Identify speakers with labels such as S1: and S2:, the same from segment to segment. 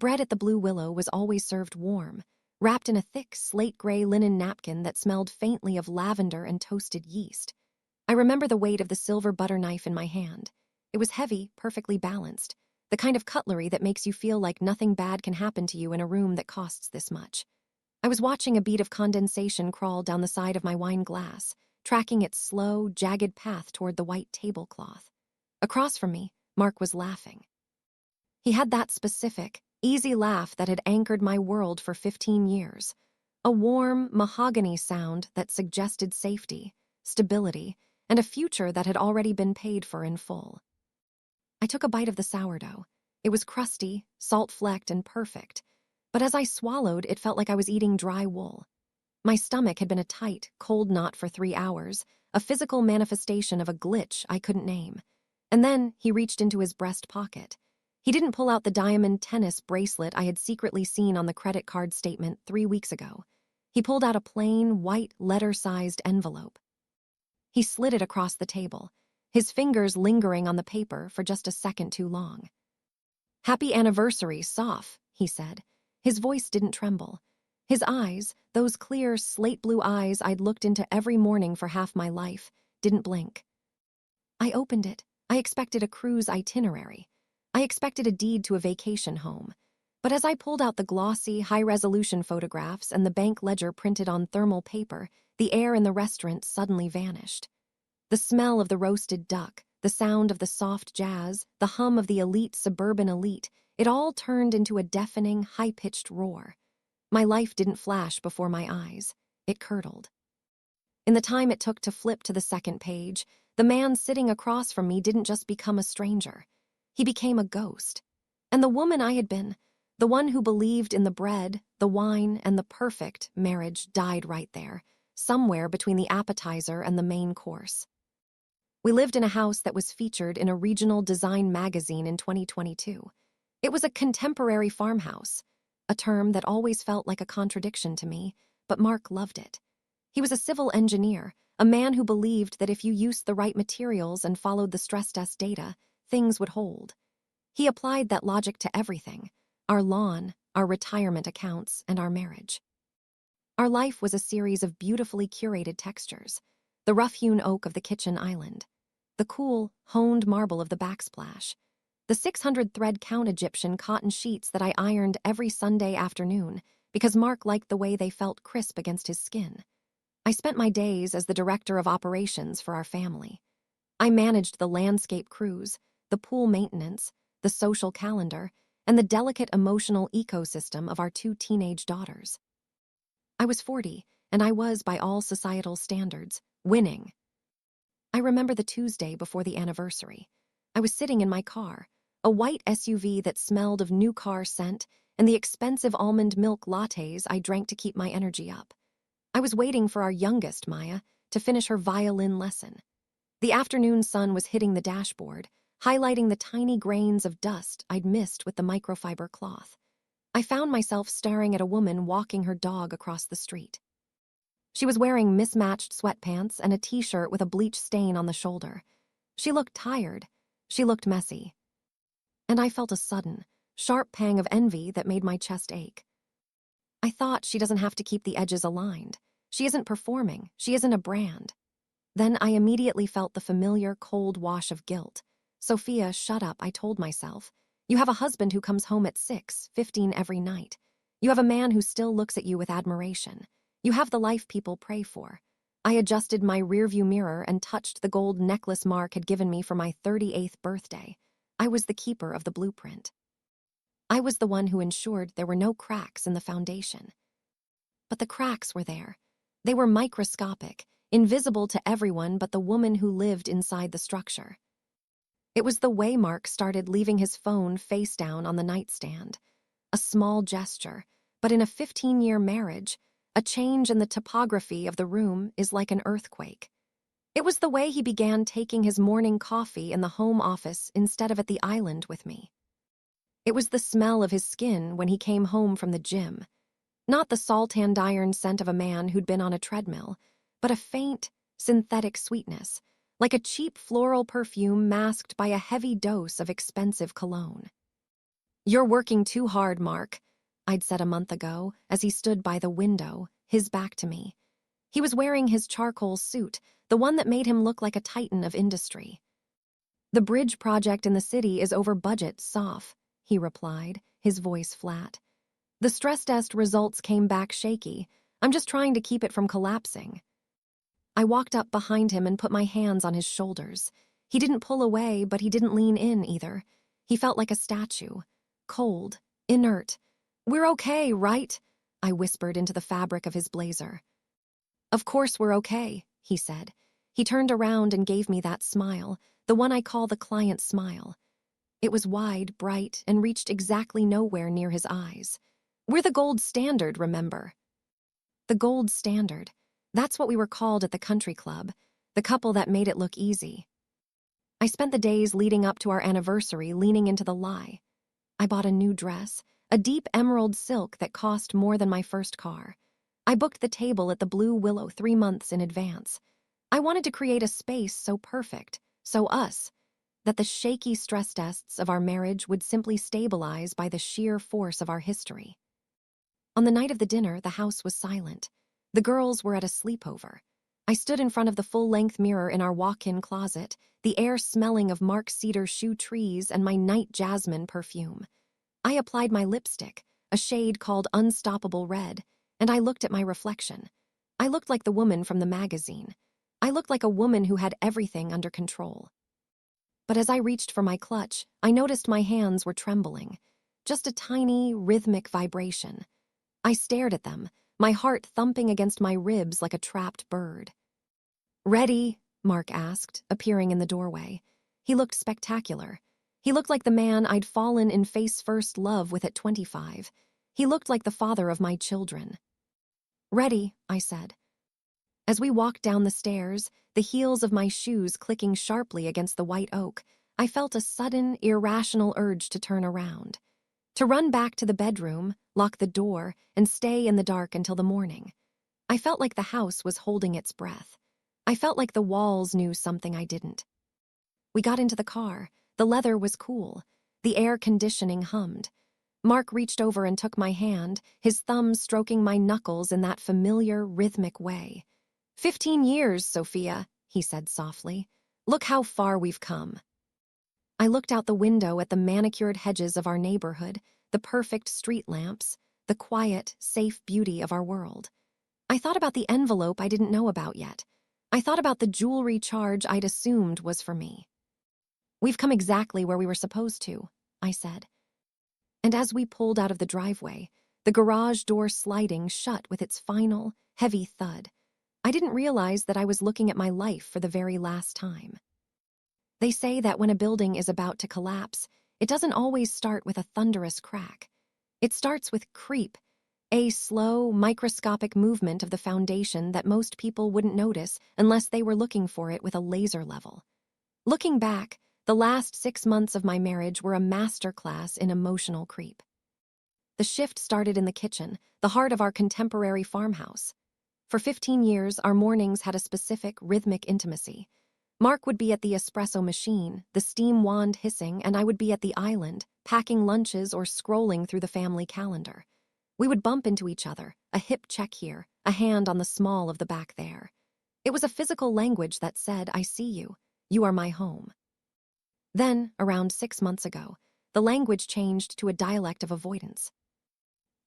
S1: bread at the Blue Willow was always served warm, wrapped in a thick slate-gray linen napkin that smelled faintly of lavender and toasted yeast. I remember the weight of the silver butter knife in my hand. It was heavy, perfectly balanced, the kind of cutlery that makes you feel like nothing bad can happen to you in a room that costs this much. I was watching a bead of condensation crawl down the side of my wine glass, tracking its slow, jagged path toward the white tablecloth. Across from me, Mark was laughing. He had that specific, easy laugh that had anchored my world for 15 years. A warm, mahogany sound that suggested safety, stability, and a future that had already been paid for in full. I took a bite of the sourdough. It was crusty, salt-flecked, and perfect, but as I swallowed, it felt like I was eating dry wool. My stomach had been a tight, cold knot for 3 hours, a physical manifestation of a glitch I couldn't name. And then he reached into his breast pocket. He didn't pull out the diamond tennis bracelet I had secretly seen on the credit card statement 3 weeks ago. He pulled out a plain, white, letter-sized envelope. He slid it across the table, his fingers lingering on the paper for just a second too long. "Happy anniversary, Soph," he said. His voice didn't tremble. His eyes, those clear, slate-blue eyes I'd looked into every morning for half my life, didn't blink. I opened it. I expected a cruise itinerary. I expected a deed to a vacation home. But as I pulled out the glossy, high-resolution photographs and the bank ledger printed on thermal paper, the air in the restaurant suddenly vanished. The smell of the roasted duck, the sound of the soft jazz, the hum of the elite suburban elite, it all turned into a deafening, high-pitched roar. My life didn't flash before my eyes. It curdled. In the time it took to flip to the second page, the man sitting across from me didn't just become a stranger. He became a ghost. And the woman I had been, the one who believed in the bread, the wine, and the perfect marriage, died right there, somewhere between the appetizer and the main course. We lived in a house that was featured in a regional design magazine in 2022. It was a contemporary farmhouse, a term that always felt like a contradiction to me, but Mark loved it. He was a civil engineer, a man who believed that if you used the right materials and followed the stress test data, things would hold. He applied that logic to everything: our lawn, our retirement accounts, and our marriage. Our life was a series of beautifully curated textures: the rough-hewn oak of the kitchen island, the cool, honed marble of the backsplash, the 600-thread count Egyptian cotton sheets that I ironed every Sunday afternoon because Mark liked the way they felt crisp against his skin. I spent my days as the director of operations for our family. I managed the landscape crews, the pool maintenance, the social calendar, and the delicate emotional ecosystem of our 2 teenage daughters. I was 40, and I was, by all societal standards, winning. I remember the Tuesday before the anniversary. I was sitting in my car, a white SUV that smelled of new car scent and the expensive almond milk lattes I drank to keep my energy up. I was waiting for our youngest, Maya, to finish her violin lesson. The afternoon sun was hitting the dashboard, highlighting the tiny grains of dust I'd missed with the microfiber cloth. I found myself staring at a woman walking her dog across the street. She was wearing mismatched sweatpants and a t-shirt with a bleach stain on the shoulder. She looked tired. She looked messy. And I felt a sudden, sharp pang of envy that made my chest ache. I thought, she doesn't have to keep the edges aligned. She isn't performing. She isn't a brand. Then I immediately felt the familiar cold wash of guilt. Sophia, shut up, I told myself. You have a husband who comes home at 6:15 every night. You have a man who still looks at you with admiration. You have the life people pray for. I adjusted my rearview mirror and touched the gold necklace Mark had given me for my 38th birthday. I was the keeper of the blueprint. I was the one who ensured there were no cracks in the foundation. But the cracks were there. They were microscopic, invisible to everyone but the woman who lived inside the structure. It was the way Mark started leaving his phone face down on the nightstand. A small gesture, but in a 15-year marriage, a change in the topography of the room is like an earthquake. It was the way he began taking his morning coffee in the home office instead of at the island with me. It was the smell of his skin when he came home from the gym. Not the salt-and-iron scent of a man who'd been on a treadmill, but a faint, synthetic sweetness, like a cheap floral perfume masked by a heavy dose of expensive cologne. "You're working too hard, Mark," I'd said a month ago as he stood by the window, his back to me. He was wearing his charcoal suit, the one that made him look like a titan of industry. "The bridge project in the city is over budget, Soph," he replied, his voice flat. "The stress test results came back shaky. I'm just trying to keep it from collapsing." I walked up behind him and put my hands on his shoulders. He didn't pull away, but he didn't lean in either. He felt like a statue, cold, inert. "We're okay, right?" I whispered into the fabric of his blazer. "Of course we're okay," he said. He turned around and gave me that smile, the one I call the client smile. It was wide, bright, and reached exactly nowhere near his eyes. "We're the gold standard, remember?" The gold standard. That's what we were called at the country club, the couple that made it look easy. I spent the days leading up to our anniversary leaning into the lie. I bought a new dress, a deep emerald silk that cost more than my first car. I booked the table at the Blue Willow 3 months in advance. I wanted to create a space so perfect, so us, that the shaky stress tests of our marriage would simply stabilize by the sheer force of our history. On the night of the dinner, the house was silent. The girls were at a sleepover. I stood in front of the full-length mirror in our walk-in closet, the air smelling of Mark Cedar shoe trees and my night jasmine perfume. I applied my lipstick, a shade called Unstoppable Red, and I looked at my reflection. I looked like the woman from the magazine. I looked like a woman who had everything under control. But as I reached for my clutch, I noticed my hands were trembling. Just a tiny, rhythmic vibration. I stared at them, my heart thumping against my ribs like a trapped bird. "Ready?" Mark asked, appearing in the doorway. He looked spectacular. He looked like the man I'd fallen in face-first love with at 25. He looked like the father of my children. "Ready," I said. As we walked down the stairs, the heels of my shoes clicking sharply against the white oak, I felt a sudden, irrational urge to turn around. To run back to the bedroom, lock the door, and stay in the dark until the morning. I felt like the house was holding its breath. I felt like the walls knew something I didn't. We got into the car. The leather was cool. The air conditioning hummed. Mark reached over and took my hand, his thumbs stroking my knuckles in that familiar, rhythmic way. 15 years, Sophia," he said softly. "Look how far we've come." I looked out the window at the manicured hedges of our neighborhood, the perfect street lamps, the quiet, safe beauty of our world. I thought about the envelope I didn't know about yet. I thought about the jewelry charge I'd assumed was for me. "We've come exactly where we were supposed to," I said. And as we pulled out of the driveway, the garage door sliding shut with its final, heavy thud, I didn't realize that I was looking at my life for the very last time. They say that when a building is about to collapse, it doesn't always start with a thunderous crack. It starts with creep, a slow, microscopic movement of the foundation that most people wouldn't notice unless they were looking for it with a laser level. Looking back, the last 6 months of my marriage were a masterclass in emotional creep. The shift started in the kitchen, the heart of our contemporary farmhouse. For 15 years, our mornings had a specific, rhythmic intimacy. Mark would be at the espresso machine, the steam wand hissing, and I would be at the island, packing lunches or scrolling through the family calendar. We would bump into each other, a hip check here, a hand on the small of the back there. It was a physical language that said, "I see you. You are my home." Then, around 6 months ago, the language changed to a dialect of avoidance.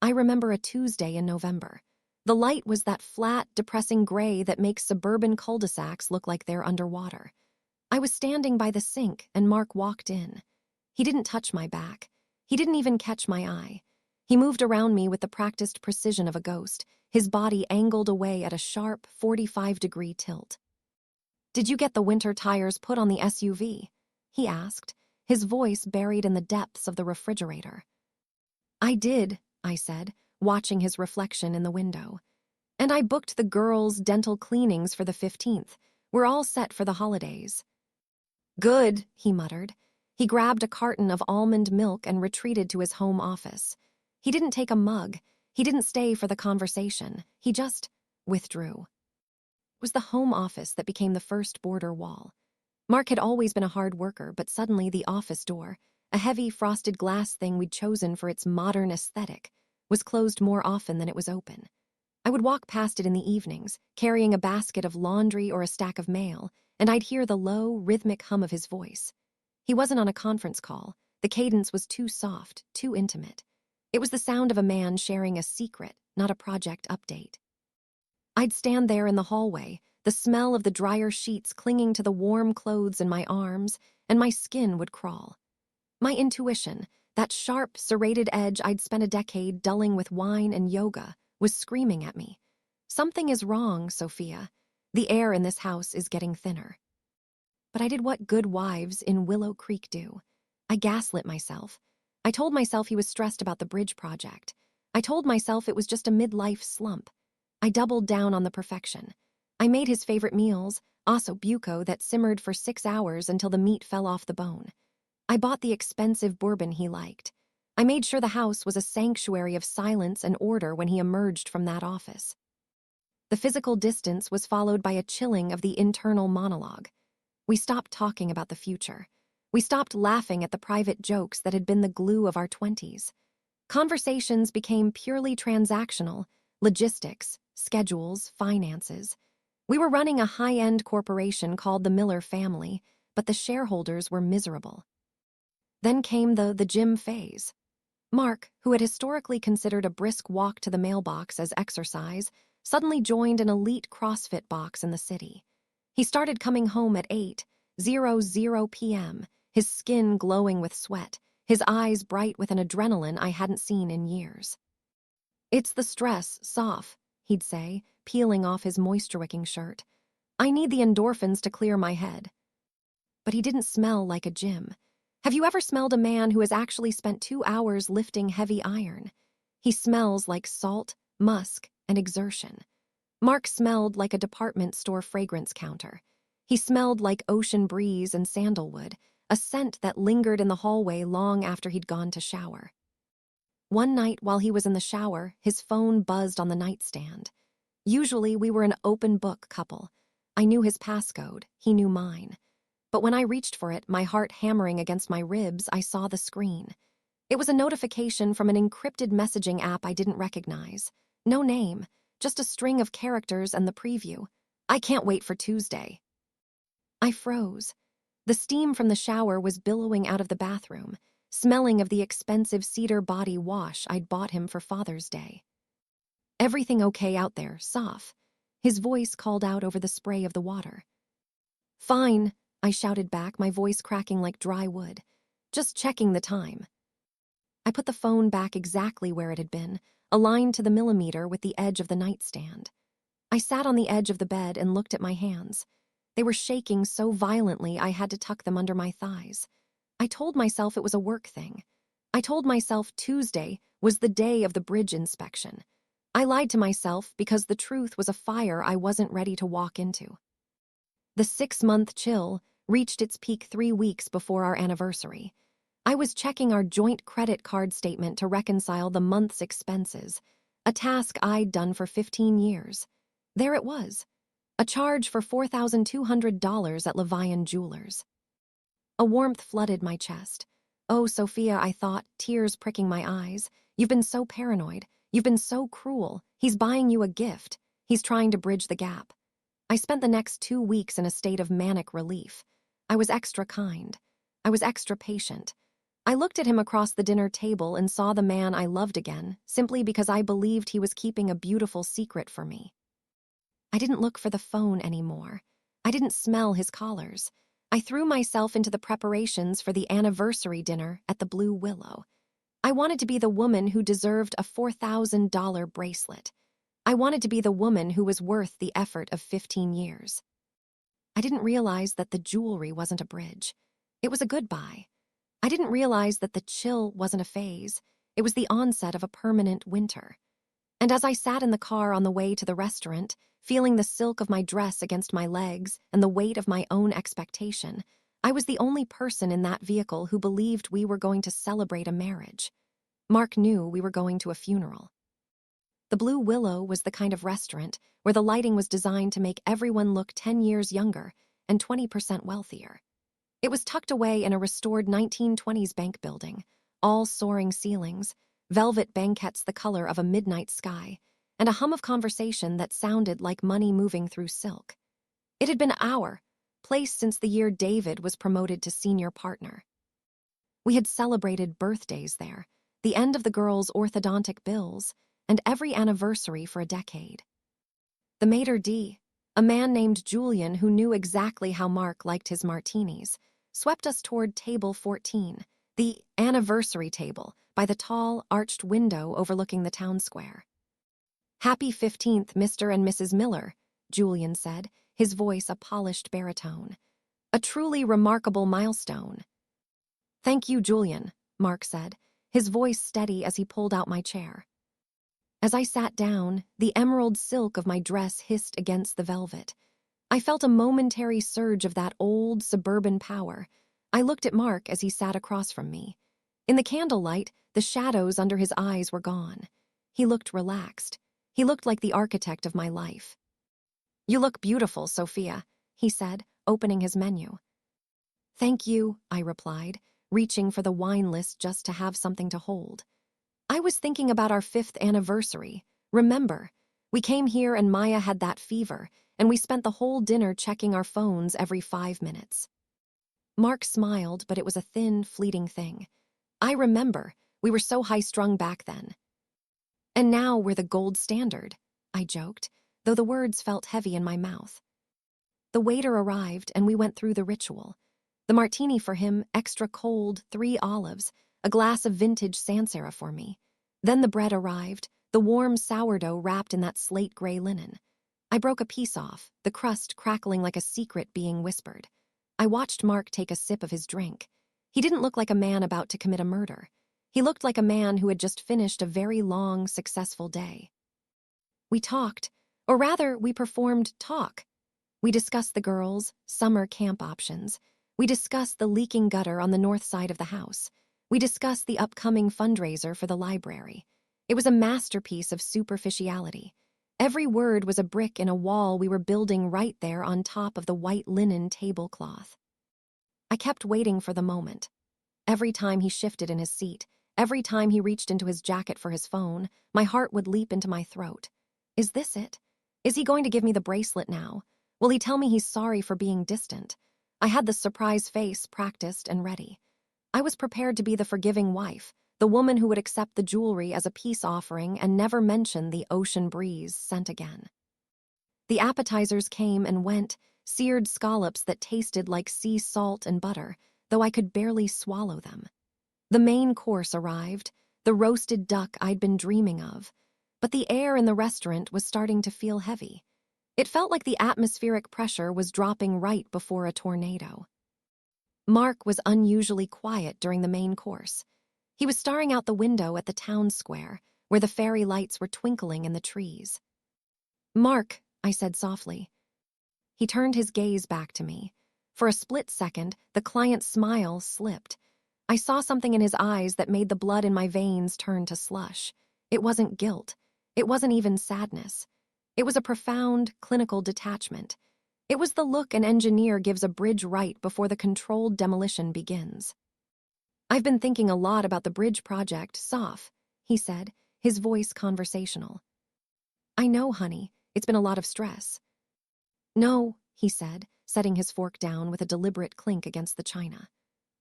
S1: I remember a Tuesday in November. The light was that flat, depressing gray that makes suburban cul-de-sacs look like they're underwater. I was standing by the sink, and Mark walked in. He didn't touch my back. He didn't even catch my eye. He moved around me with the practiced precision of a ghost, his body angled away at a sharp 45-degree tilt. "Did you get the winter tires put on the SUV?" he asked, his voice buried in the depths of the refrigerator. "I did," I said, watching his reflection in the window. "And I booked the girls' dental cleanings for the 15th. We're all set for the holidays." "Good," he muttered. He grabbed a carton of almond milk and retreated to his home office. He didn't take a mug. He didn't stay for the conversation. He just withdrew. It was the home office that became the first border wall. Mark had always been a hard worker, but suddenly the office door, a heavy frosted glass thing we'd chosen for its modern aesthetic, was closed more often than it was open. I would walk past it in the evenings, carrying a basket of laundry or a stack of mail, and I'd hear the low, rhythmic hum of his voice. He wasn't on a conference call. The cadence was too soft, too intimate. It was the sound of a man sharing a secret, not a project update. I'd stand there in the hallway, the smell of the dryer sheets clinging to the warm clothes in my arms, and my skin would crawl. My intuition, that sharp, serrated edge I'd spent a decade dulling with wine and yoga, was screaming at me. Something is wrong, Sophia. The air in this house is getting thinner. But I did what good wives in Willow Creek do. I gaslit myself. I told myself he was stressed about the bridge project. I told myself it was just a midlife slump. I doubled down on the perfection. I made his favorite meals, osso buco that simmered for 6 hours until the meat fell off the bone. I bought the expensive bourbon he liked. I made sure the house was a sanctuary of silence and order when he emerged from that office. The physical distance was followed by a chilling of the internal monologue. We stopped talking about the future. We stopped laughing at the private jokes that had been the glue of our 20s. Conversations became purely transactional, logistics, schedules, finances. We were running a high-end corporation called the Miller family, but the shareholders were miserable. Then came the gym phase. Mark, who had historically considered a brisk walk to the mailbox as exercise, suddenly joined an elite CrossFit box in the city. He started coming home at 8:00 p.m., his skin glowing with sweat, his eyes bright with an adrenaline I hadn't seen in years. "It's the stress, Soph," he'd say, peeling off his moisture-wicking shirt. "I need the endorphins to clear my head." But he didn't smell like a gym. Have you ever smelled a man who has actually spent 2 hours lifting heavy iron? He smells like salt, musk, and exertion. Mark smelled like a department store fragrance counter. He smelled like ocean breeze and sandalwood, a scent that lingered in the hallway long after he'd gone to shower. One night while he was in the shower, his phone buzzed on the nightstand. Usually we were an open book couple. I knew his passcode, he knew mine. But when I reached for it, my heart hammering against my ribs, I saw the screen. It was a notification from an encrypted messaging app I didn't recognize. No name, just a string of characters and the preview. "I can't wait for Tuesday." I froze. The steam from the shower was billowing out of the bathroom, smelling of the expensive cedar body wash I'd bought him for Father's Day. "Everything okay out there, Soph?" His voice called out over the spray of the water. "Fine," I shouted back, my voice cracking like dry wood. "Just checking the time." I put the phone back exactly where it had been, aligned to the millimeter with the edge of the nightstand. I sat on the edge of the bed and looked at my hands. They were shaking so violently I had to tuck them under my thighs. I told myself it was a work thing. I told myself Tuesday was the day of the bridge inspection. I lied to myself because the truth was a fire I wasn't ready to walk into. The 6-month chill reached its peak 3 weeks before our anniversary. I was checking our joint credit card statement to reconcile the month's expenses, a task I'd done for 15 years. There it was, a charge for $4,200 at Levian Jewelers. A warmth flooded my chest. "Oh, Sophia," I thought, tears pricking my eyes. "You've been so paranoid. You've been so cruel. He's buying you a gift. He's trying to bridge the gap." I spent the next 2 weeks in a state of manic relief. I was extra kind. I was extra patient. I looked at him across the dinner table and saw the man I loved again, simply because I believed he was keeping a beautiful secret for me. I didn't look for the phone anymore. I didn't smell his collars. I threw myself into the preparations for the anniversary dinner at the Blue Willow. I wanted to be the woman who deserved a $4,000 bracelet. I wanted to be the woman who was worth the effort of 15 years. I didn't realize that the jewelry wasn't a bridge. It was a goodbye. I didn't realize that the chill wasn't a phase. It was the onset of a permanent winter. And as I sat in the car on the way to the restaurant, feeling the silk of my dress against my legs and the weight of my own expectation, I was the only person in that vehicle who believed we were going to celebrate a marriage. Mark knew we were going to a funeral. The Blue Willow was the kind of restaurant where the lighting was designed to make everyone look 10 years younger and 20% wealthier. It was tucked away in a restored 1920s bank building, all soaring ceilings, velvet banquettes the color of a midnight sky, and a hum of conversation that sounded like money moving through silk. It had been our place since the year David was promoted to senior partner. We had celebrated birthdays there, the end of the girls' orthodontic bills, and every anniversary for a decade. The maitre d', a man named Julian who knew exactly how Mark liked his martinis, swept us toward table 14, the anniversary table, by the tall, arched window overlooking the town square. "Happy 15th, Mr. and Mrs. Miller," Julian said, his voice a polished baritone. "A truly remarkable milestone." "Thank you, Julian," Mark said, his voice steady as he pulled out my chair. As I sat down, the emerald silk of my dress hissed against the velvet. I felt a momentary surge of that old suburban power. I looked at Mark as he sat across from me. In the candlelight, the shadows under his eyes were gone. He looked relaxed. He looked like the architect of my life. "You look beautiful, Sophia," he said, opening his menu. "Thank you," I replied, reaching for the wine list just to have something to hold. "I was thinking about our 5th anniversary. Remember, we came here and Maya had that fever, and we spent the whole dinner checking our phones every 5 minutes." Mark smiled, but it was a thin, fleeting thing. "I remember, we were so high-strung back then." "And now we're the gold standard," I joked, though the words felt heavy in my mouth. The waiter arrived, and we went through the ritual. The martini for him, extra cold, 3 olives, a glass of vintage Sancerre for me. Then the bread arrived, the warm sourdough wrapped in that slate-gray linen. I broke a piece off, the crust crackling like a secret being whispered. I watched Mark take a sip of his drink. He didn't look like a man about to commit a murder. He looked like a man who had just finished a very long, successful day. We talked, or rather, we performed talk. We discussed the girls, summer camp options. We discussed the leaking gutter on the north side of the house. We discussed the upcoming fundraiser for the library. It was a masterpiece of superficiality. Every word was a brick in a wall we were building right there on top of the white linen tablecloth. I kept waiting for the moment. Every time he shifted in his seat, every time he reached into his jacket for his phone, my heart would leap into my throat. Is this it? Is he going to give me the bracelet now? Will he tell me he's sorry for being distant? I had the surprise face practiced and ready. I was prepared to be the forgiving wife, the woman who would accept the jewelry as a peace offering and never mention the ocean breeze scent again. The appetizers came and went, seared scallops that tasted like sea salt and butter, though I could barely swallow them. The main course arrived, the roasted duck I'd been dreaming of, but the air in the restaurant was starting to feel heavy. It felt like the atmospheric pressure was dropping right before a tornado. Mark was unusually quiet during the main course. He was staring out the window at the town square, where the fairy lights were twinkling in the trees. "Mark," I said softly. He turned his gaze back to me. For a split second, the client's smile slipped. I saw something in his eyes that made the blood in my veins turn to slush. It wasn't guilt. It wasn't even sadness. It was a profound, clinical detachment. It was the look an engineer gives a bridge right before the controlled demolition begins. "I've been thinking a lot about the bridge project, Soph," he said, his voice conversational. "I know, honey. It's been a lot of stress." "No," he said, setting his fork down with a deliberate clink against the china.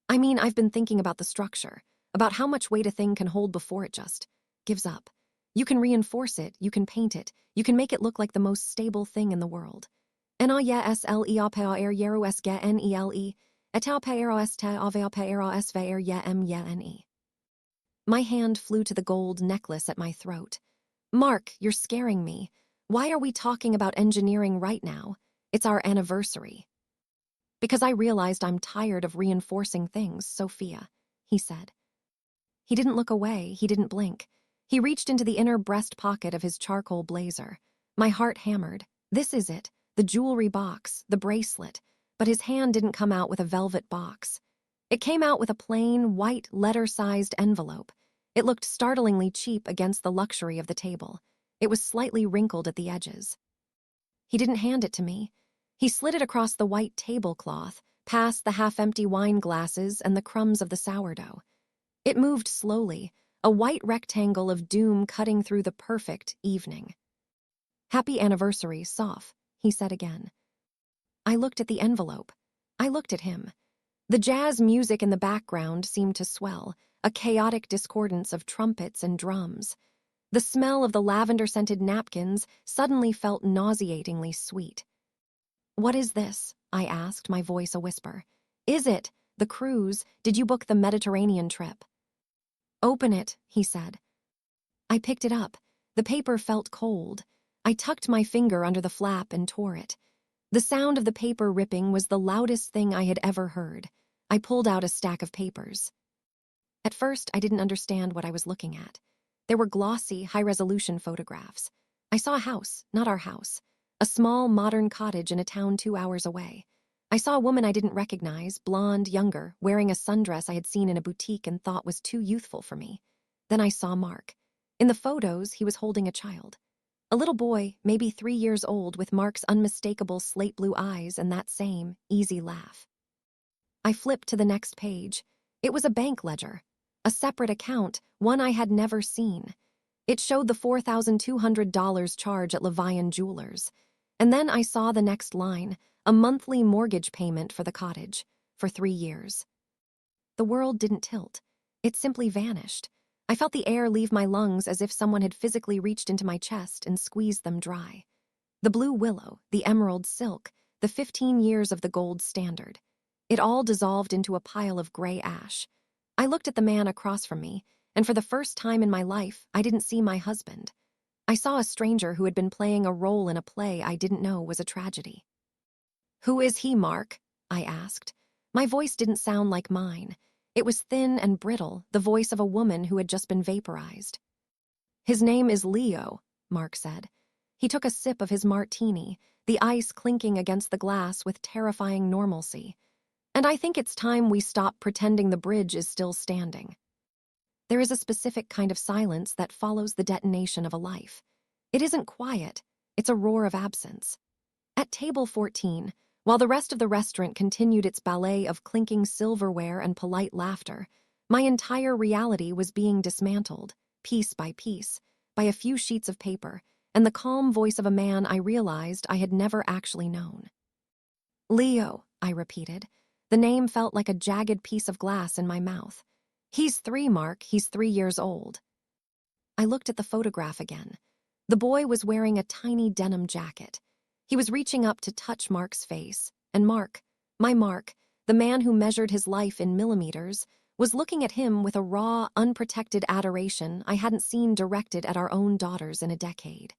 S1: "I mean, I've been thinking about the structure, about how much weight a thing can hold before it just gives up. You can reinforce it, you can paint it, you can make it look like the most stable thing in the world. My hand flew to the gold necklace at my throat. "Mark, you're scaring me. Why are we talking about engineering right now? It's our anniversary." "Because I realized I'm tired of reinforcing things, Sophia," he said. He didn't look away, he didn't blink. He reached into the inner breast pocket of his charcoal blazer. My heart hammered. This is it, the jewelry box, the bracelet. But his hand didn't come out with a velvet box. It came out with a plain, white, letter-sized envelope. It looked startlingly cheap against the luxury of the table. It was slightly wrinkled at the edges. He didn't hand it to me. He slid it across the white tablecloth, past the half-empty wine glasses and the crumbs of the sourdough. It moved slowly, a white rectangle of doom cutting through the perfect evening. "Happy anniversary, Soph," he said again. I looked at the envelope. I looked at him. The jazz music in the background seemed to swell, a chaotic discordance of trumpets and drums. The smell of the lavender-scented napkins suddenly felt nauseatingly sweet. "What is this?" I asked, my voice a whisper. "Is it the cruise? Did you book the Mediterranean trip?" "Open it," he said. I picked it up. The paper felt cold. I tucked my finger under the flap and tore it. The sound of the paper ripping was the loudest thing I had ever heard. I pulled out a stack of papers. At first, I didn't understand what I was looking at. There were glossy, high-resolution photographs. I saw a house, not our house. A small, modern cottage in a town 2 hours away. I saw a woman I didn't recognize, blonde, younger, wearing a sundress I had seen in a boutique and thought was too youthful for me. Then I saw Mark. In the photos, he was holding a child. A little boy, maybe 3 years old, with Mark's unmistakable slate blue eyes and that same, easy laugh. I flipped to the next page. It was a bank ledger. A separate account, one I had never seen. It showed the $4,200 charge at Levian Jewelers. And then I saw the next line, a monthly mortgage payment for the cottage, for 3 years. The world didn't tilt. It simply vanished. I felt the air leave my lungs as if someone had physically reached into my chest and squeezed them dry. The blue willow, the emerald silk, the 15 years of the gold standard. It all dissolved into a pile of gray ash. I looked at the man across from me, and for the first time in my life, I didn't see my husband. I saw a stranger who had been playing a role in a play I didn't know was a tragedy. "Who is he, Mark?" I asked. My voice didn't sound like mine. It was thin and brittle, the voice of a woman who had just been vaporized. "His name is Leo," Mark said. He took a sip of his martini, the ice clinking against the glass with terrifying normalcy. "And I think it's time we stop pretending the bridge is still standing." There is a specific kind of silence that follows the detonation of a life. It isn't quiet, it's a roar of absence. At table 14, while the rest of the restaurant continued its ballet of clinking silverware and polite laughter, my entire reality was being dismantled, piece by piece, by a few sheets of paper and the calm voice of a man I realized I had never actually known. "Leo," I repeated. The name felt like a jagged piece of glass in my mouth. "He's 3, Mark. He's 3 years old." I looked at the photograph again. The boy was wearing a tiny denim jacket. He was reaching up to touch Mark's face, and Mark, my Mark, the man who measured his life in millimeters, was looking at him with a raw, unprotected adoration I hadn't seen directed at our own daughters in a decade.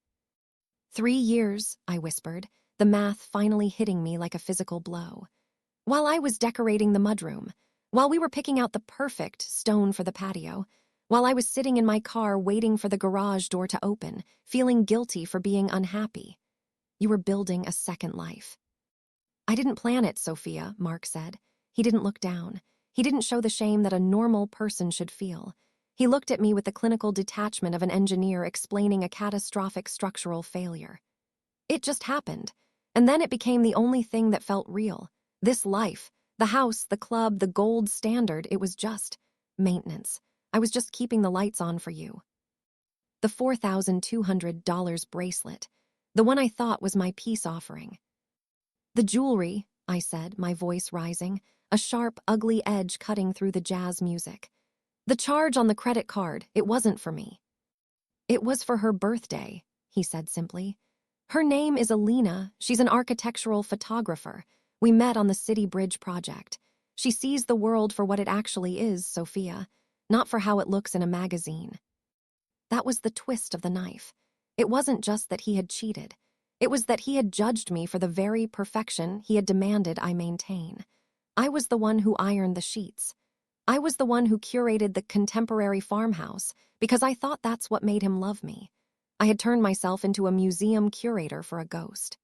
S1: 3 years, I whispered, the math finally hitting me like a physical blow. While I was decorating the mudroom, while we were picking out the perfect stone for the patio, while I was sitting in my car waiting for the garage door to open, feeling guilty for being unhappy. You were building a second life. "I didn't plan it, Sophia," Mark said. He didn't look down. He didn't show the shame that a normal person should feel. He looked at me with the clinical detachment of an engineer explaining a catastrophic structural failure. "It just happened. And then it became the only thing that felt real. This life, the house, the club, the gold standard, it was just maintenance. I was just keeping the lights on for you." The $4,200 bracelet, the one I thought was my peace offering. "The jewelry," I said, my voice rising, a sharp, ugly edge cutting through the jazz music. "The charge on the credit card, it wasn't for me." "It was for her birthday," he said simply. "Her name is Alina. She's an architectural photographer. We met on the City Bridge project. She sees the world for what it actually is, Sophia, not for how it looks in a magazine." That was the twist of the knife. It wasn't just that he had cheated. It was that he had judged me for the very perfection he had demanded I maintain. I was the one who ironed the sheets. I was the one who curated the contemporary farmhouse because I thought that's what made him love me. I had turned myself into a museum curator for a ghost.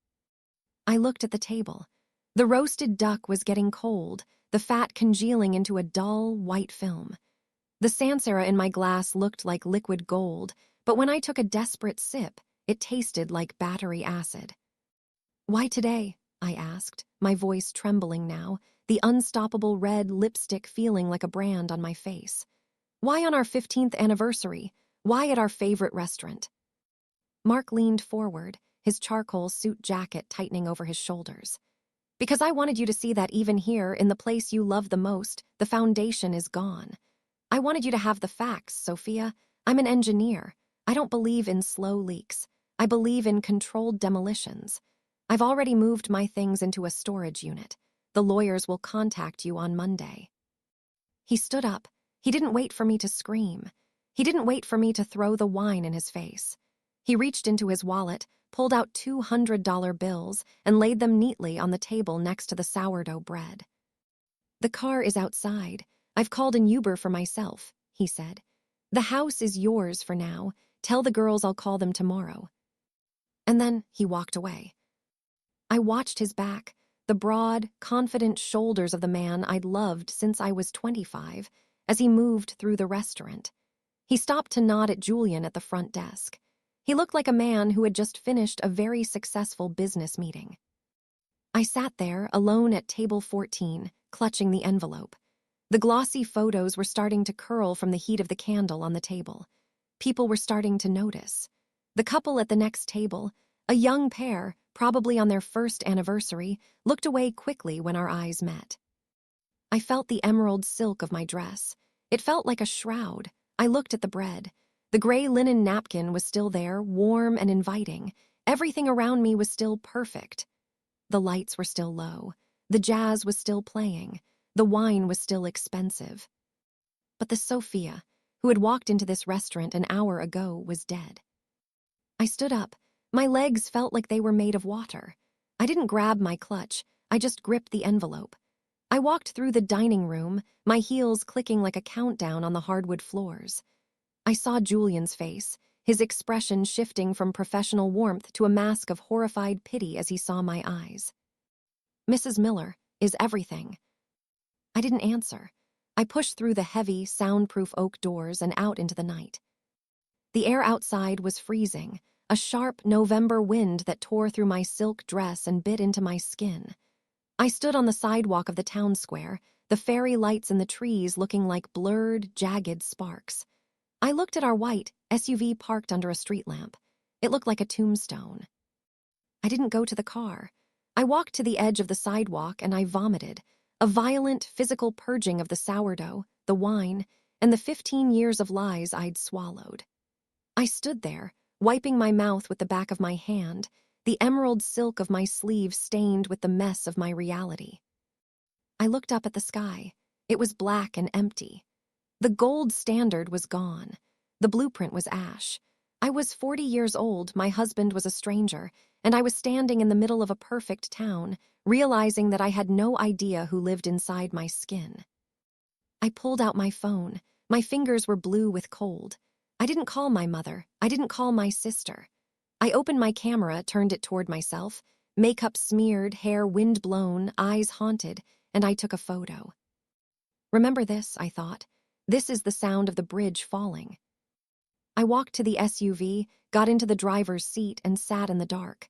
S1: I looked at the table. The roasted duck was getting cold, the fat congealing into a dull, white film. The Sansera in my glass looked like liquid gold, but when I took a desperate sip, it tasted like battery acid. "Why today?" I asked, my voice trembling now, the unstoppable red lipstick feeling like a brand on my face. Why on our 15th anniversary? Why at our favorite restaurant? Mark leaned forward, his charcoal suit jacket tightening over his shoulders. Because I wanted you to see that even here, in the place you love the most, the foundation is gone. I wanted you to have the facts, Sophia. I'm an engineer. I don't believe in slow leaks. I believe in controlled demolitions. I've already moved my things into a storage unit. The lawyers will contact you on Monday. He stood up. He didn't wait for me to scream. He didn't wait for me to throw the wine in his face. He reached into his wallet, pulled out $200 bills, and laid them neatly on the table next to the sourdough bread. The car is outside. I've called an Uber for myself, he said. The house is yours for now. Tell the girls I'll call them tomorrow. And then he walked away. I watched his back, the broad, confident shoulders of the man I'd loved since I was 25, as he moved through the restaurant. He stopped to nod at Julian at the front desk. He looked like a man who had just finished a very successful business meeting. I sat there, alone at table 14, clutching the envelope. The glossy photos were starting to curl from the heat of the candle on the table. People were starting to notice. The couple at the next table, a young pair, probably on their first anniversary, looked away quickly when our eyes met. I felt the emerald silk of my dress. It felt like a shroud. I looked at the bread. The gray linen napkin was still there, warm and inviting. Everything around me was still perfect. The lights were still low. The jazz was still playing. The wine was still expensive. But the Sophia, who had walked into this restaurant an hour ago, was dead. I stood up. My legs felt like they were made of water. I didn't grab my clutch. I just gripped the envelope. I walked through the dining room, my heels clicking like a countdown on the hardwood floors. I saw Julian's face, his expression shifting from professional warmth to a mask of horrified pity as he saw my eyes. Mrs. Miller, is everything? I didn't answer. I pushed through the heavy, soundproof oak doors and out into the night. The air outside was freezing, a sharp November wind that tore through my silk dress and bit into my skin. I stood on the sidewalk of the town square, the fairy lights in the trees looking like blurred, jagged sparks. I looked at our white SUV parked under a street lamp. It looked like a tombstone. I didn't go to the car. I walked to the edge of the sidewalk and I vomited, a violent physical purging of the sourdough, the wine, and the 15 years of lies I'd swallowed. I stood there, wiping my mouth with the back of my hand, the emerald silk of my sleeve stained with the mess of my reality. I looked up at the sky. It was black and empty. The gold standard was gone. The blueprint was ash. I was 40 years old, my husband was a stranger, and I was standing in the middle of a perfect town, realizing that I had no idea who lived inside my skin. I pulled out my phone. My fingers were blue with cold. I didn't call my mother. I didn't call my sister. I opened my camera, turned it toward myself, makeup smeared, hair wind-blown, eyes haunted, and I took a photo. Remember this, I thought. This is the sound of the bridge falling. I walked to the SUV, got into the driver's seat, and sat in the dark.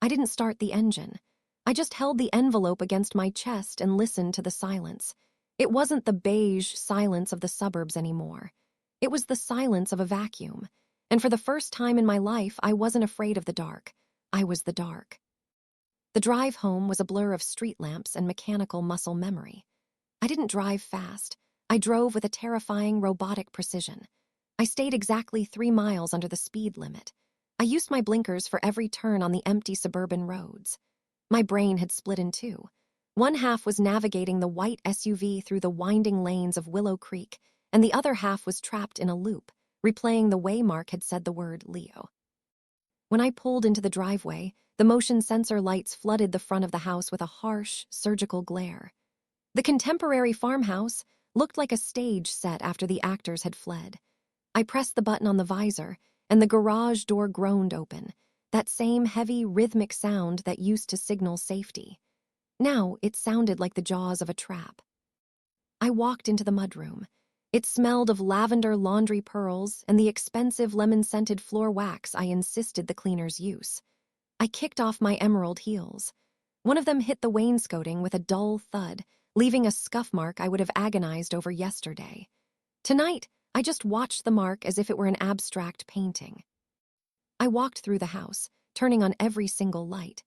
S1: I didn't start the engine. I just held the envelope against my chest and listened to the silence. It wasn't the beige silence of the suburbs anymore. It was the silence of a vacuum. And for the first time in my life, I wasn't afraid of the dark. I was the dark. The drive home was a blur of street lamps and mechanical muscle memory. I didn't drive fast. I drove with a terrifying robotic precision. I stayed exactly 3 miles under the speed limit. I used my blinkers for every turn on the empty suburban roads. My brain had split in two. One half was navigating the white SUV through the winding lanes of Willow Creek, and the other half was trapped in a loop, replaying the way Mark had said the word Leo. When I pulled into the driveway, the motion sensor lights flooded the front of the house with a harsh, surgical glare. The contemporary farmhouse looked like a stage set after the actors had fled. I pressed the button on the visor, and the garage door groaned open, that same heavy, rhythmic sound that used to signal safety. Now it sounded like the jaws of a trap. I walked into the mudroom. It smelled of lavender laundry pearls and the expensive lemon-scented floor wax I insisted the cleaners use. I kicked off my emerald heels. One of them hit the wainscoting with a dull thud, leaving a scuff mark I would have agonized over yesterday. Tonight, I just watched the mark as if it were an abstract painting. I walked through the house, turning on every single light.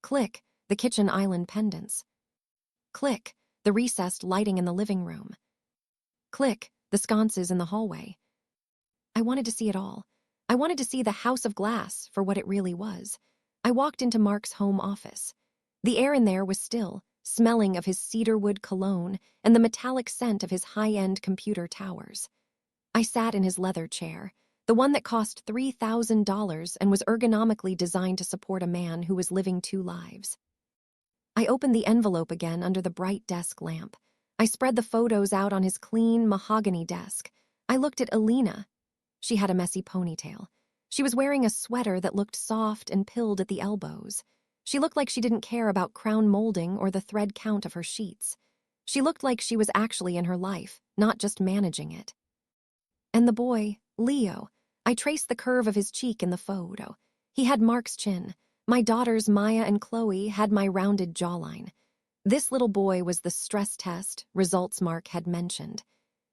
S1: Click, the kitchen island pendants. Click, the recessed lighting in the living room. Click, the sconces in the hallway. I wanted to see it all. I wanted to see the house of glass for what it really was. I walked into Mark's home office. The air in there was still, smelling of his cedarwood cologne and the metallic scent of his high-end computer towers. I sat in his leather chair, the one that cost $3,000 and was ergonomically designed to support a man who was living two lives. I opened the envelope again under the bright desk lamp. I spread the photos out on his clean, mahogany desk. I looked at Alina. She had a messy ponytail. She was wearing a sweater that looked soft and pilled at the elbows. She looked like she didn't care about crown molding or the thread count of her sheets. She looked like she was actually in her life, not just managing it. And the boy, Leo, I traced the curve of his cheek in the photo. He had Mark's chin. My daughters, Maya and Chloe, had my rounded jawline. This little boy was the stress test results Mark had mentioned.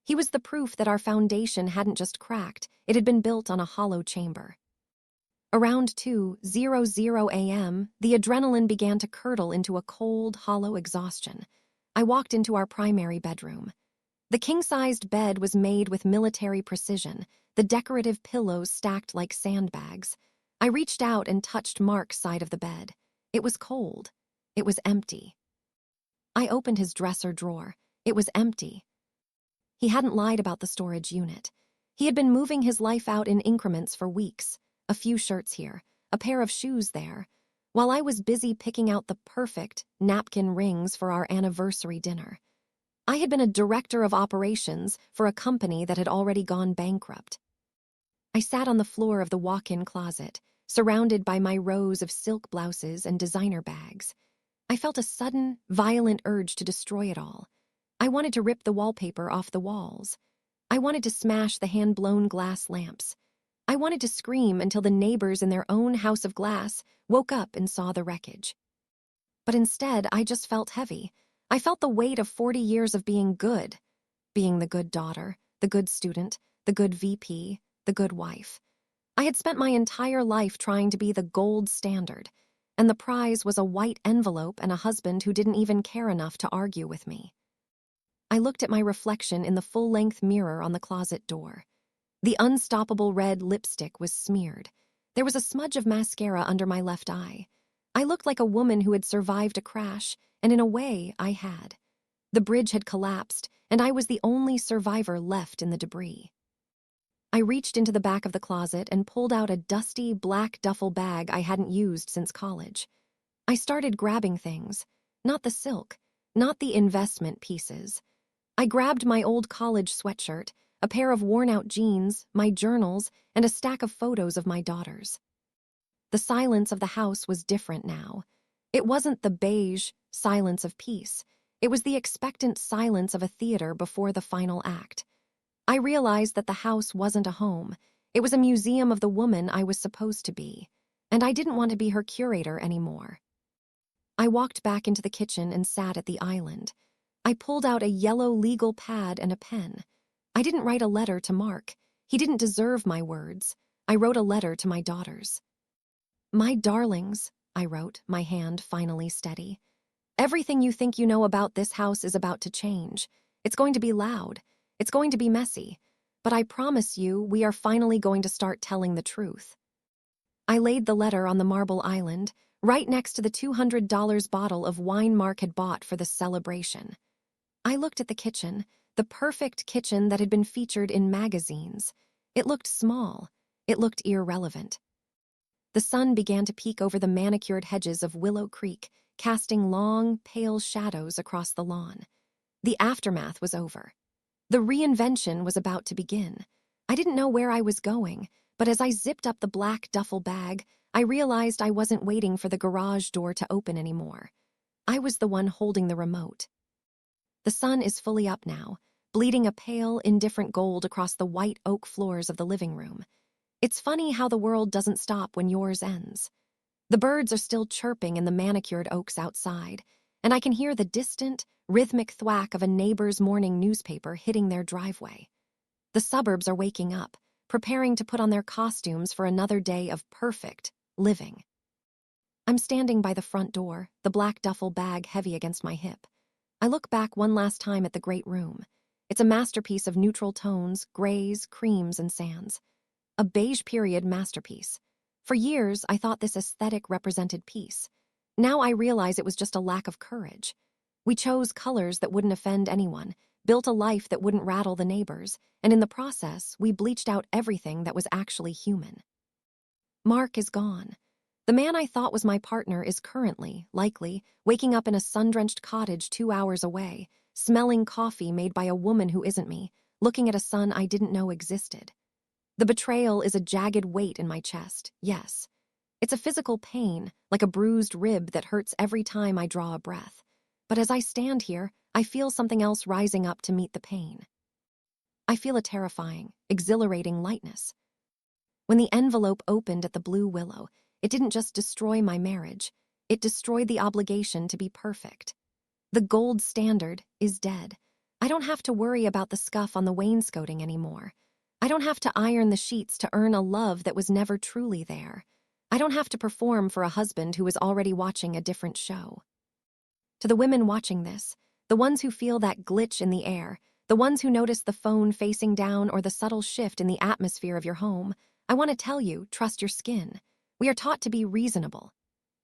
S1: He was the proof that our foundation hadn't just cracked, it had been built on a hollow chamber. Around 2:00 a.m., the adrenaline began to curdle into a cold, hollow exhaustion. I walked into our primary bedroom. The king-sized bed was made with military precision, the decorative pillows stacked like sandbags. I reached out and touched Mark's side of the bed. It was cold. It was empty. I opened his dresser drawer. It was empty. He hadn't lied about the storage unit. He had been moving his life out in increments for weeks. A few shirts here, a pair of shoes there, while I was busy picking out the perfect napkin rings for our anniversary dinner. I had been a director of operations for a company that had already gone bankrupt. I sat on the floor of the walk-in closet, surrounded by my rows of silk blouses and designer bags. I felt a sudden, violent urge to destroy it all. I wanted to rip the wallpaper off the walls. I wanted to smash the hand-blown glass lamps. I wanted to scream until the neighbors in their own house of glass woke up and saw the wreckage. But instead, I just felt heavy. I felt the weight of 40 years of being good. Being the good daughter, the good student, the good VP, the good wife. I had spent my entire life trying to be the gold standard, and the prize was a white envelope and a husband who didn't even care enough to argue with me. I looked at my reflection in the full-length mirror on the closet door. The unstoppable red lipstick was smeared. There was a smudge of mascara under my left eye. I looked like a woman who had survived a crash, and in a way, I had. The bridge had collapsed, and I was the only survivor left in the debris. I reached into the back of the closet and pulled out a dusty, black duffel bag I hadn't used since college. I started grabbing things. Not the silk, not the investment pieces. I grabbed my old college sweatshirt, a pair of worn-out jeans, my journals, and a stack of photos of my daughters. The silence of the house was different now. It wasn't the beige silence of peace. It was the expectant silence of a theater before the final act. I realized that the house wasn't a home. It was a museum of the woman I was supposed to be, and I didn't want to be her curator anymore. I walked back into the kitchen and sat at the island. I pulled out a yellow legal pad and a pen. I didn't write a letter to Mark. He didn't deserve my words. I wrote a letter to my daughters. My darlings, I wrote, my hand finally steady. Everything you think you know about this house is about to change. It's going to be loud. It's going to be messy. But I promise you, we are finally going to start telling the truth. I laid the letter on the marble island, right next to the $200 bottle of wine Mark had bought for the celebration. I looked at the kitchen, the perfect kitchen that had been featured in magazines. It looked small. It looked irrelevant. The sun began to peek over the manicured hedges of Willow Creek, casting long, pale shadows across the lawn. The aftermath was over. The reinvention was about to begin. I didn't know where I was going, but as I zipped up the black duffel bag, I realized I wasn't waiting for the garage door to open anymore. I was the one holding the remote. The sun is fully up now, bleeding a pale, indifferent gold across the white oak floors of the living room. It's funny how the world doesn't stop when yours ends. The birds are still chirping in the manicured oaks outside, and I can hear the distant, rhythmic thwack of a neighbor's morning newspaper hitting their driveway. The suburbs are waking up, preparing to put on their costumes for another day of perfect living. I'm standing by the front door, the black duffel bag heavy against my hip. I look back one last time at the great room. It's a masterpiece of neutral tones, grays, creams, and sands. A beige period masterpiece. For years, I thought this aesthetic represented peace. Now I realize it was just a lack of courage. We chose colors that wouldn't offend anyone, built a life that wouldn't rattle the neighbors, and in the process, we bleached out everything that was actually human. Mark is gone. The man I thought was my partner is currently, likely, waking up in a sun-drenched cottage 2 hours away, smelling coffee made by a woman who isn't me, looking at a son I didn't know existed. The betrayal is a jagged weight in my chest, yes. It's a physical pain, like a bruised rib that hurts every time I draw a breath. But as I stand here, I feel something else rising up to meet the pain. I feel a terrifying, exhilarating lightness. When the envelope opened at the Blue Willow, it didn't just destroy my marriage, it destroyed the obligation to be perfect. The gold standard is dead. I don't have to worry about the scuff on the wainscoting anymore. I don't have to iron the sheets to earn a love that was never truly there. I don't have to perform for a husband who is already watching a different show. To the women watching this, the ones who feel that glitch in the air, the ones who notice the phone facing down or the subtle shift in the atmosphere of your home, I want to tell you, trust your skin. We are taught to be reasonable.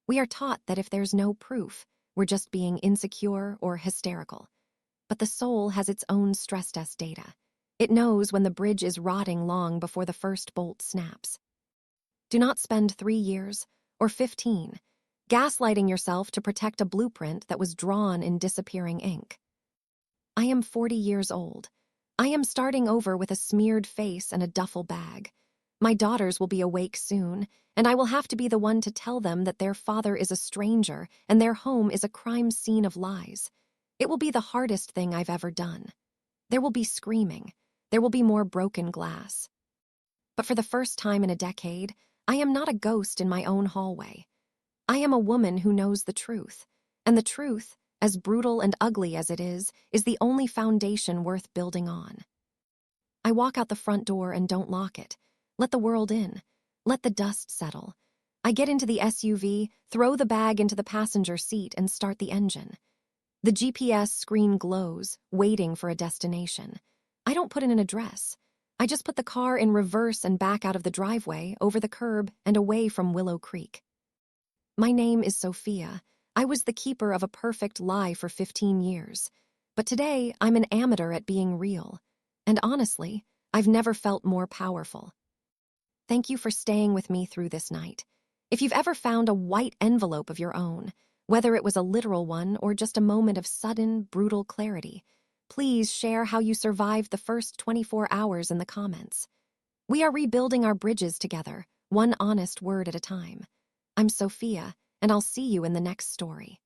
S1: We are taught that if there's no proof, we're just being insecure or hysterical. But the soul has its own stress test data. It knows when the bridge is rotting long before the first bolt snaps. Do not spend 3 years, or 15, gaslighting yourself to protect a blueprint that was drawn in disappearing ink. I am 40 years old. I am starting over with a smeared face and a duffel bag. My daughters will be awake soon, and I will have to be the one to tell them that their father is a stranger and their home is a crime scene of lies. It will be the hardest thing I've ever done. There will be screaming. There will be more broken glass. But for the first time in a decade, I am not a ghost in my own hallway. I am a woman who knows the truth, and the truth, as brutal and ugly as it is the only foundation worth building on. I walk out the front door and don't lock it. Let the world in. Let the dust settle. I get into the SUV, throw the bag into the passenger seat, and start the engine. The GPS screen glows, waiting for a destination. I don't put in an address. I just put the car in reverse and back out of the driveway, over the curb, and away from Willow Creek. My name is Sophia. I was the keeper of a perfect lie for 15 years. But today, I'm an amateur at being real. And honestly, I've never felt more powerful. Thank you for staying with me through this night. If you've ever found a white envelope of your own, whether it was a literal one or just a moment of sudden, brutal clarity, please share how you survived the first 24 hours in the comments. We are rebuilding our bridges together, one honest word at a time. I'm Sophia, and I'll see you in the next story.